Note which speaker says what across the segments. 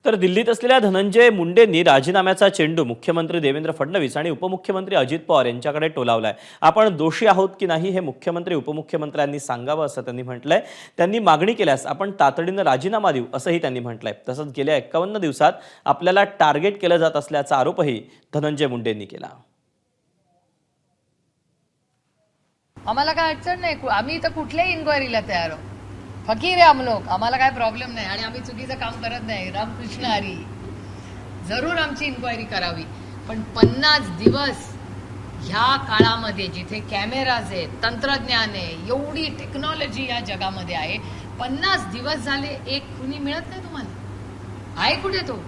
Speaker 1: तर दिल्लीत असलेल्या धनंजय मुंडेंनी राजीनाम्याचा चेंडू मुख्यमंत्री देवेंद्र फडणवीस आणि उपमुख्यमंत्री अजित पवार यांच्याकडे टोलावलाय। आपण दोषी आहोत की नाही हे मुख्यमंत्री उपमुख्यमंत्र्यांनी सांगावं असं त्यांनी म्हटलंय। त्यांनी मागणी केल्यास आपण तातडीने राजीनामा देऊ असंही त्यांनी म्हटलंय। तसंच गेल्या 51 दिवसात आपल्याला टार्गेट केलं जात असल्याचा आरोपही धनंजय मुंडेंनी केला।
Speaker 2: आम्हाला काय अडचण नाही, आम्ही तर कुठल्याही इन्क्वायरीला तयार आहोत। फकीर आहे हम लोग, आम्हाला काय प्रॉब्लेम नाही आणि आम्ही चुकीचं काम करत नाही। रामकृष्ण हरी, जरूर आमची इन्क्वायरी करावी, पण 50 दिवस ह्या काळामध्ये जिथे कॅमेराज आहेत, तंत्रज्ञान आहे, एवढी टेक्नॉलॉजी या जगामध्ये आहे, 50 दिवस झाले एक खुनी मिळत नाही तुम्हाला। आहे कुठे तो?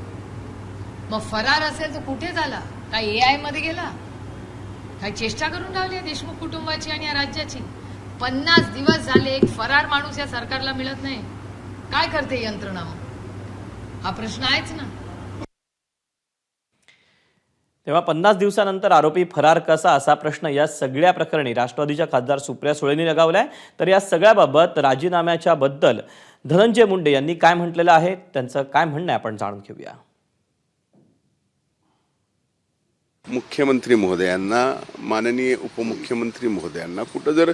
Speaker 2: मग फरार असेल तर कुठे झाला? काय AI मध्ये गेला? काय चेष्टा करून राहिली देशमुख कुटुंबाची आणि या राज्याची? 50 दिवस झाले एक फरार माणूस या सरकारला मिळत नाही। काय करते यंत्रणा? हा प्रश्न आहेच ना।
Speaker 1: तेव्हा 50 दिवसानंतर आरोपी फरार कसा असा प्रश्न या सगळ्या प्रकरणी राष्ट्रवादीच्या खासदार सुप्रिया सुळेंनी लगावलाय। तर या सगळ्याबाबत राजीनाम्याच्या बद्दल धनंजय मुंडे यांनी काय म्हटलेलं आहे, त्यांचं काय म्हणणं आहे आपण जाणून घेऊया।
Speaker 3: मुख्यमंत्री महोदयांना, माननीय उपमुख्यमंत्री महोदयांना कुठं जर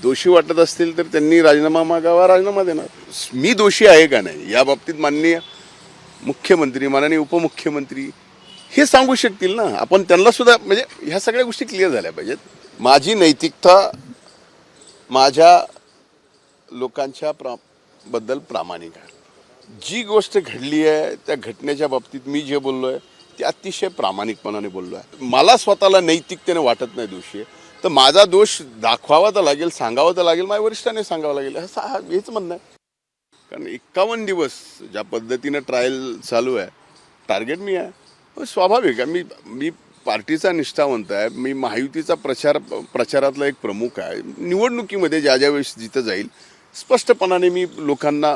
Speaker 3: दोषी वाटत असतील तर त्यांनी राजीनामा मागावा, राजीनामा देणार। मी दोषी आहे का नाही या बाबतीत माननीय मुख्यमंत्री, माननीय उपमुख्यमंत्री हे सांगू शकतील ना। आपण त्यांना सुद्धा म्हणजे ह्या सगळ्या गोष्टी क्लिअर झाल्या पाहिजेत। माझी नैतिकता माझ्या लोकांच्या बद्दल प्रामाणिक आहे। जी गोष्ट घडली आहे त्या घटनेच्या बाबतीत मी जे बोललोय ते अतिशय प्रामाणिकपणाने बोललो आहे। मला स्वतःला नैतिकतेने वाटत नाही दोषी आहे, तर माझा दोष दाखवावा तर लागेल, सांगावं तर लागेल, माझ्या वरिष्ठांनी सांगावं लागेल, हेच म्हणणं आहे। कारण 51 दिवस ज्या पद्धतीनं ट्रायल चालू आहे, टार्गेट मी आहे, स्वाभाविक आहे। मी पार्टीचा निष्ठावंत आहे, मी महायुतीचा प्रचारातला एक प्रमुख आहे। निवडणुकीमध्ये ज्या वेळेस जिथं जाईल स्पष्टपणाने मी लोकांना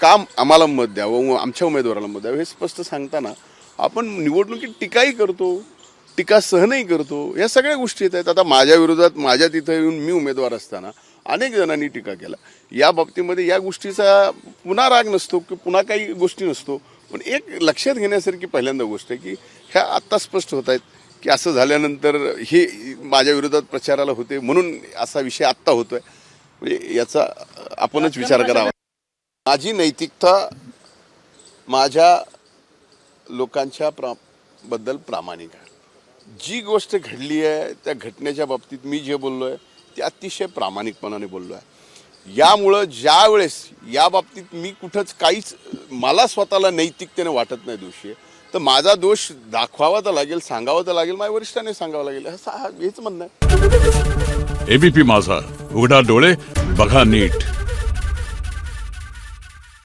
Speaker 3: काम आम्हाला मत द्यावं, आमच्या उमेदवाराला मत द्यावं हे स्पष्ट सांगताना आपण निवडणुकीत टीकाही करतो, टीका सहनही करतो, या सगळ्या गोष्टी आहेत। आता माझ्या विरोधात माझ्या तिथं येऊन मी उमेदवार असताना अनेक जणांनी टीका केला। या बाबतीमध्ये या गोष्टीचा पुन्हा राग नसतो की पुन्हा काही गोष्टी नसतो, पण एक लक्षात घेण्यासारखी पहिल्यांदा गोष्ट आहे की ह्या आत्ता स्पष्ट होत आहेत की असं झाल्यानंतर हे माझ्या विरोधात प्रचाराला होते म्हणून असा विषय आत्ता होतोय। म्हणजे याचा आपणच विचार करावा। माझी नैतिकता माझ्या लोकांच्या बद्दल प्रामाणिक आहे। जी गोष्ट घडली आहे त्या घटनेच्या बाबतीत मी जे बोललोय ते अतिशय प्रामाणिकपणाने बोललो आहे। यामुळं ज्या वेळेस या बाबतीत मी कुठंच काहीच मला स्वतःला नैतिकतेने वाटत नाही दोषी आहे, तर माझा दोष दाखवावा तर लागेल, सांगावं तर लागेल, माझ्या वरिष्ठांनी सांगावं लागेल, हेच म्हणणं आहे।
Speaker 4: एबीपी माझा, उघडा डोळे बघा नीट।